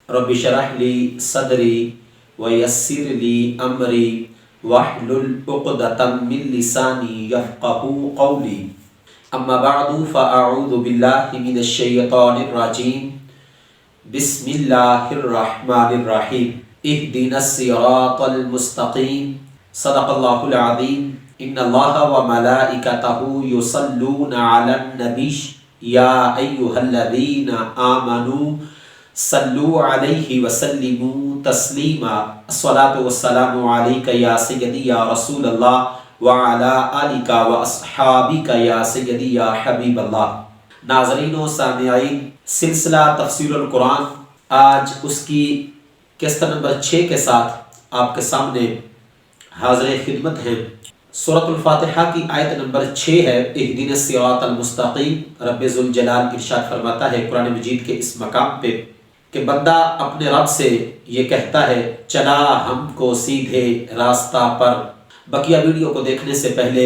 رب اشرح لی صدری ویسر لی امری واحلل عقدۃ من لسانی یفقهوا قولی اما بعد فاعوذ باللہ من الشیطان الرجیم بسم اللہ الرحمن الرحیم اہدنا الصراط المستقیم صدق اللہ العظیم ان اللہ وملائکتہ یصلون علی النبی یا ایہا الذین آمنوا صلوا علیہ وسلموا تسلیما الصلاۃ والسلام علیک یا سیدی یا رسول اللہ وعلی آلک واصحابک یا سیدی یا حبیب اللہ۔ ناظرین و سامعین، سلسلہ تفسیر القرآن آج اس کی قسط نمبر 6 کے ساتھ آپ کے سامنے حاضر خدمت ہیں۔ سورۃ الفاتحہ کی آیت نمبر 6 ہے، اہدنا الصراط المستقیم۔ رب ذوالجلال ارشاد فرماتا ہے قرآن مجید کے اس مقام پہ کہ بندہ اپنے رب سے یہ کہتا ہے چلا ہم کو سیدھے راستہ پر۔ بقیہ ویڈیو کو دیکھنے سے پہلے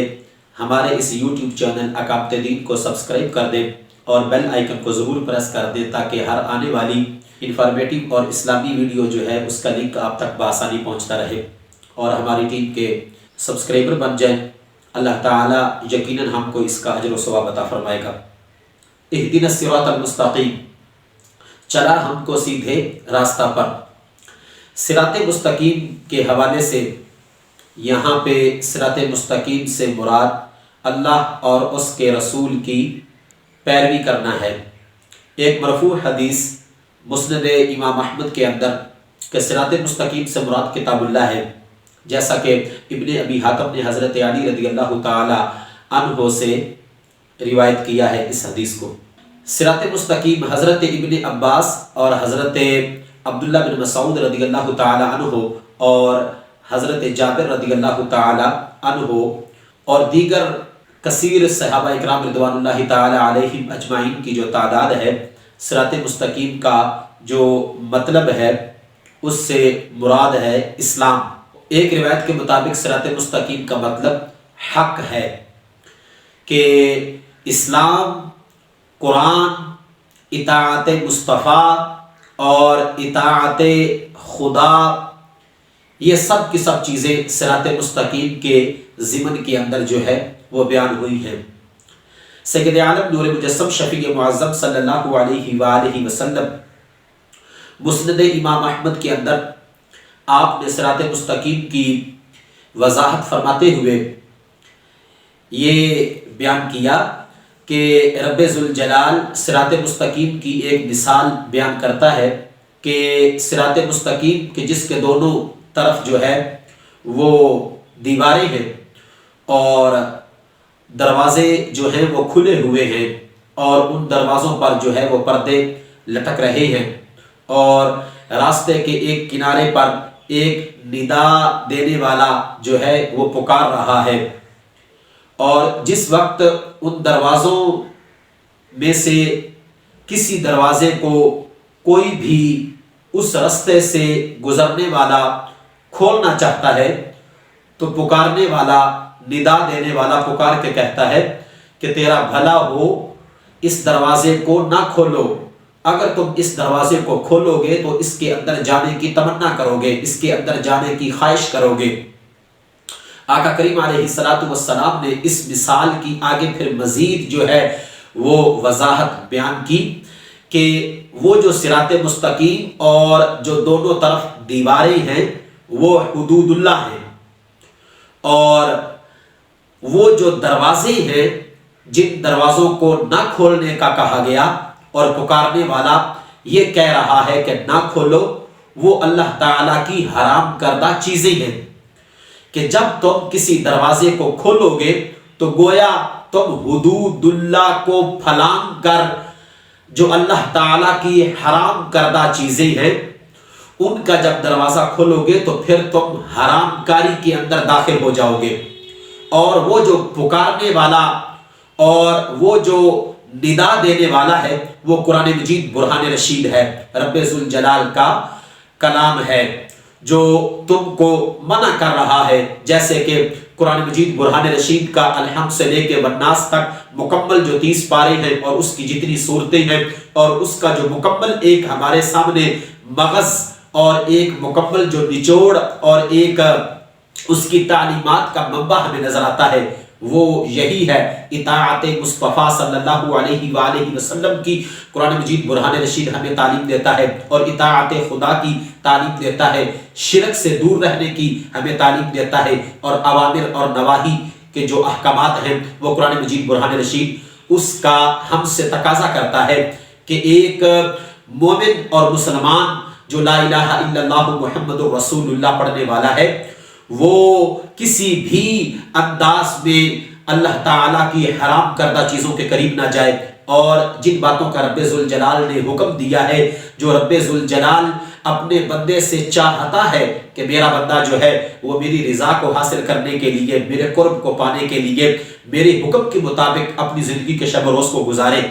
ہمارے اس یوٹیوب چینل اقامت دین کو سبسکرائب کر دیں اور بیل آئیکن کو ضرور پریس کر دیں تاکہ ہر آنے والی انفارمیٹیو اور اسلامی ویڈیو جو ہے اس کا لنک آپ تک بآسانی پہنچتا رہے اور ہماری ٹیم کے سبسکرائبر بن جائیں۔ اللہ تعالیٰ یقیناً ہم کو اس کا اجر و ثواب عطا فرمائے گا۔ اہدنا الصراط المستقیم، چلا ہم کو سیدھے راستہ پر۔ صراط مستقیم کے حوالے سے یہاں پہ صراط مستقیم سے مراد اللہ اور اس کے رسول کی پیروی کرنا ہے۔ ایک مرفوع حدیث مسند امام احمد کے اندر کہ صراط مستقیم سے مراد کتاب اللہ ہے، جیسا کہ ابن ابی حاتم نے حضرت علی رضی اللہ تعالی عنہ سے روایت کیا ہے اس حدیث کو۔ صراط مستقیم حضرت ابن عباس اور حضرت عبداللہ بن مسعود رضی اللہ تعالی عنہ اور حضرت جابر رضی اللہ تعالی عنہ اور دیگر کثیر صحابہ اکرام رضوان اللہ تعالی علیہم اجمعین کی جو تعداد ہے، صراط مستقیم کا جو مطلب ہے اس سے مراد ہے اسلام۔ ایک روایت کے مطابق صراط مستقیم کا مطلب حق ہے کہ اسلام، قرآن، اطاعت مصطفیٰ اور اطاعت خدا، یہ سب کی سب چیزیں صراط مستقیم کے ضمن کے اندر جو ہے وہ بیان ہوئی ہیں۔ سید عالم نور مجسم شفیع معظم صلی اللہ علیہ وآلہ وسلم مسند امام احمد کے اندر آپ نے صراط مستقیم کی وضاحت فرماتے ہوئے یہ بیان کیا کہ رب ذوالجلال صراط مستقیم کی ایک مثال بیان کرتا ہے کہ صراط مستقیم کے جس کے دونوں طرف جو ہے وہ دیواریں ہیں اور دروازے جو ہیں وہ کھلے ہوئے ہیں اور ان دروازوں پر جو ہے وہ پردے لٹک رہے ہیں، اور راستے کے ایک کنارے پر ایک ندا دینے والا جو ہے وہ پکار رہا ہے، اور جس وقت ان دروازوں میں سے کسی دروازے کو کوئی بھی اس راستے سے گزرنے والا کھولنا چاہتا ہے تو پکارنے والا، ندا دینے والا پکار کے کہتا ہے کہ تیرا بھلا ہو، اس دروازے کو نہ کھولو، اگر تم اس دروازے کو کھولو گے تو اس کے اندر جانے کی تمنا کرو گے، اس کے اندر جانے کی خواہش کرو گے۔ آقا کریم علیہ السلام نے اس مثال کی آگے پھر مزید جو ہے وہ وضاحت بیان کی کہ وہ جو صراط مستقیم اور جو دونوں طرف دیواریں ہیں وہ حدود اللہ ہیں، اور وہ جو دروازے ہیں جن دروازوں کو نہ کھولنے کا کہا گیا اور پکارنے والا یہ کہہ رہا ہے کہ نہ کھولو، وہ اللہ تعالیٰ کی حرام کردہ چیزیں ہیں کہ جب تم کسی دروازے کو کھولو گے تو گویا تم حدود اللہ کو پھلانگ کر جو اللہ تعالیٰ کی حرام کردہ چیزیں ہیں ان کا جب دروازہ کھولو گے تو پھر تم حرام کاری کے اندر داخل ہو جاؤ گے، اور وہ جو پکارنے والا اور وہ جو ندا دینے والا ہے وہ قرآن مجید برہان رشید ہے، رب ذوالجلال کا کلام ہے جو تم کو منع کر رہا ہے، جیسے کہ قرآن مجید برہان رشید کا الحمد سے لے کے والناس تک مکمل جو 30 پارے ہیں اور اس کی جتنی صورتیں ہیں اور اس کا جو مکمل ایک ہمارے سامنے مغز اور ایک مکمل جو نچوڑ اور ایک اس کی تعلیمات کا منبع ہمیں نظر آتا ہے وہ یہی ہے، اطاعت مصطفیٰ صلی اللہ علیہ وآلہ وسلم کی۔ قرآن مجید برہان رشید ہمیں تعلیم دیتا ہے اور اطاعت خدا کی تعلیم دیتا ہے، شرک سے دور رہنے کی ہمیں تعلیم دیتا ہے، اور اوامر اور نواہی کے جو احکامات ہیں وہ قرآن مجید برہان رشید اس کا ہم سے تقاضا کرتا ہے کہ ایک مومن اور مسلمان جو لا الہ الا اللہ محمد رسول اللہ پڑھنے والا ہے وہ کسی بھی انداز میں اللہ تعالیٰ کی حرام کردہ چیزوں کے قریب نہ جائے، اور جن باتوں کا رب ذوالجلال نے حکم دیا ہے، جو رب ذوالجلال اپنے بندے سے چاہتا ہے کہ میرا بندہ جو ہے وہ میری رضا کو حاصل کرنے کے لیے، میرے قرب کو پانے کے لیے میرے حکم کے مطابق اپنی زندگی کے شب و روز کو گزارے،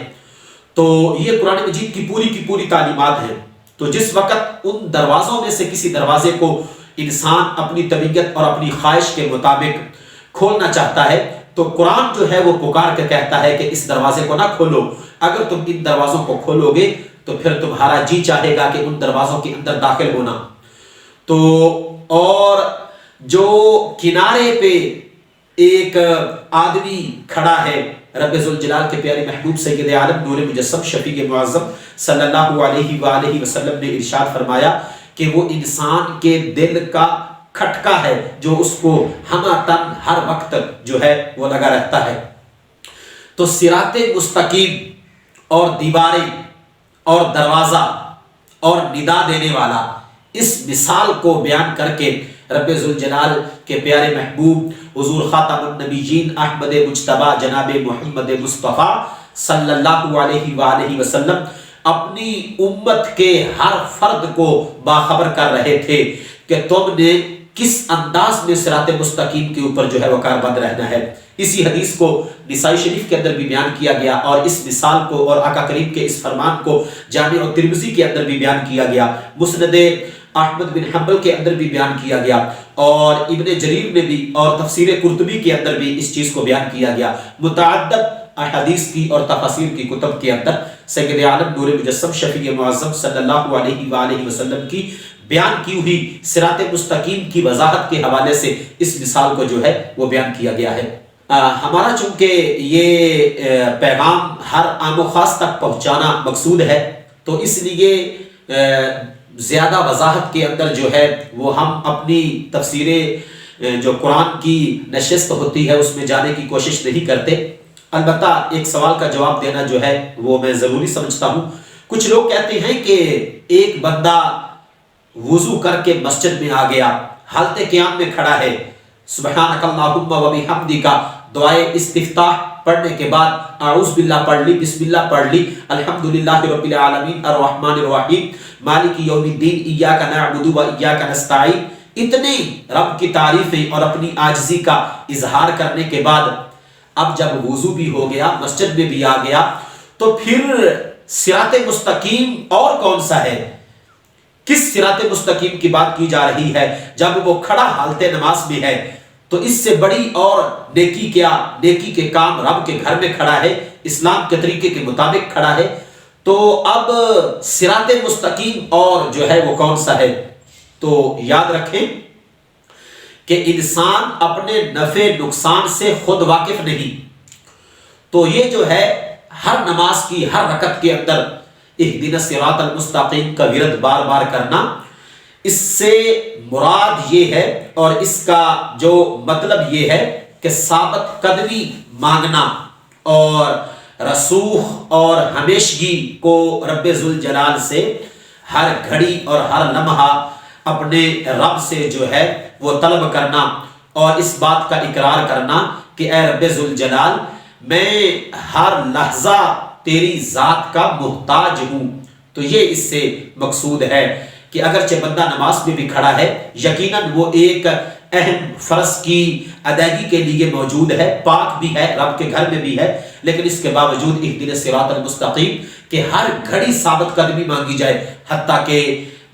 تو یہ قرآن مجید کی پوری تعلیمات ہیں۔ تو جس وقت ان دروازوں میں سے کسی دروازے کو انسان اپنی طبیعت اور اپنی خواہش کے مطابق کھولنا چاہتا ہے تو قرآن جو ہے وہ پکار کے کہتا ہے کہ اس دروازے کو نہ کھولو، اگر تم ان دروازوں کو کھولو گے تو پھر تمہارا جی چاہے گا کہ ان دروازوں کے اندر داخل ہونا۔ تو اور جو کنارے پہ ایک آدمی کھڑا ہے، رب ذوالجلال کے پیارے محبوب سید عالم نور مجسم شفیع معظم صلی اللہ علیہ وآلہ وسلم نے ارشاد فرمایا کہ وہ انسان کے دل کا کھٹکا ہے جو اس کو ہمہ ہر وقت جو ہے وہ لگا رہتا ہے۔ تو صراط مستقیم اور دیواریں اور دروازہ اور ندا دینے والا، اس مثال کو بیان کر کے رب ذوالجلال کے پیارے محبوب حضور خاتم النبیین احمد مجتبی جناب محمد مصطفیٰ صلی اللہ علیہ وآلہ وسلم اپنی امت کے ہر فرد کو باخبر کر رہے تھے کہ تم نے کس انداز میں صراط مستقیم کے اوپر جو ہے وہ کاربند رہنا ہے۔ اسی حدیث کو نسائی شریف کے اندر بھی بیان کیا گیا، اور اس مثال کو اور آقا کریم کے اس فرمان کو جامع ترمذی کے اندر بھی بیان کیا گیا، مسند احمد بن حنبل کے اندر بھی بیان کیا گیا، اور ابن جریر میں بھی اور تفسیر قرطبی کے اندر بھی اس چیز کو بیان کیا گیا۔ متعدد احادیث کی اور تفاسیر کی کتب کے اندر سید عالم نور مجسم شفیع معظم صلی اللہ علیہ وآلہ وسلم کی بیان کی ہوئی صراط مستقیم کی وضاحت کے حوالے سے اس مثال کو جو ہے وہ بیان کیا گیا ہے۔ ہمارا چونکہ یہ پیغام ہر عام و خاص تک پہنچانا مقصود ہے، تو اس لیے زیادہ وضاحت کے اندر جو ہے وہ ہم اپنی تفسیر جو قرآن کی نشست ہوتی ہے اس میں جانے کی کوشش نہیں کرتے۔ البتہ ایک سوال کا جواب دینا جو ہے وہ میں ضروری سمجھتا ہوں۔ کچھ لوگ کہتے ہیں کہ ایک بندہ وضو کر کے مسجد میں آ گیا، حالت قیام میں کھڑا ہے، سبحانک اللہم و بحمدک دعائے استفتاح پڑھنے کے بعد اعوذ باللہ پڑھ لی، بسم اللہ پڑھ لی، الحمدللہ رب العالمین الرحمن الرحیم مالک یوم الدین ایاک نعبد و ایاک نستعین، اتنی رب کی تعریفیں اور اپنی عاجزی کا اظہار کرنے کے بعد اب جب وضو بھی ہو گیا، مسجد میں بھی آ گیا، تو پھر صراط مستقیم اور کون سا ہے؟ کس صراط مستقیم کی بات کی جا رہی ہے جب وہ کھڑا حالت نماز میں ہے؟ تو اس سے بڑی اور نیکی کیا؟ نیکی کے کام رب کے گھر میں کھڑا ہے، اسلام کے طریقے کے مطابق کھڑا ہے، تو اب صراط مستقیم اور جو ہے وہ کون سا ہے؟ تو یاد رکھیں کہ انسان اپنے نفع نقصان سے خود واقف نہیں، تو یہ جو ہے ہر نماز کی ہر رکعت کے اندر اہدنا الصراط المستقیم کا ورد بار بار کرنا، اس سے مراد یہ ہے اور اس کا جو مطلب یہ ہے کہ ثابت قدمی مانگنا اور رسوخ اور ہمیشگی کو رب ذوالجلال سے ہر گھڑی اور ہر لمحہ اپنے رب سے جو ہے وہ طلب کرنا، اور اس بات کا اقرار کرنا کہ اے رب ذوالجلال میں ہر لحظہ تیری ذات کا محتاج ہوں۔ تو یہ اس سے مقصود ہے کہ اگرچہ بندہ نماز میں بھی کھڑا ہے، یقیناً وہ ایک اہم فرض کی ادائیگی کے لیے موجود ہے، پاک بھی ہے، رب کے گھر میں بھی ہے، لیکن اس کے باوجود اہدنا الصراط المستقیم کہ ہر گھڑی ثابت قدمی مانگی جائے، حتیٰ کہ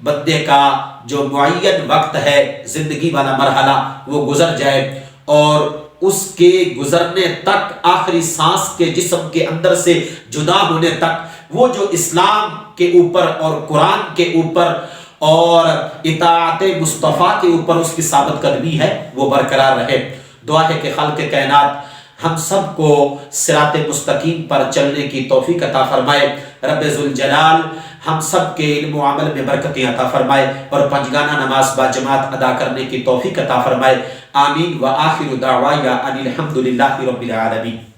بندے کا جو معین وقت ہے زندگی والا مرحلہ وہ گزر جائے، اور اس کے گزرنے تک آخری سانس کے جسم کے اندر سے جدا ہونے تک وہ جو اسلام کے اوپر اور قرآن کے اوپر اور اطاعت مصطفیٰ کے اوپر اس کی ثابت قدمی ہے وہ برقرار رہے۔ دعا ہے کہ خالق کائنات ہم سب کو صراط مستقیم پر چلنے کی توفیق عطا فرمائے۔ رب ذوالجلال ہم سب کے علم و عمل میں برکتیں عطا فرمائے اور پنجگانہ نماز با جماعت ادا کرنے کی توفیق عطا فرمائے۔ آمین۔ وآخر دعوایا ان الحمد للہ رب العالمین۔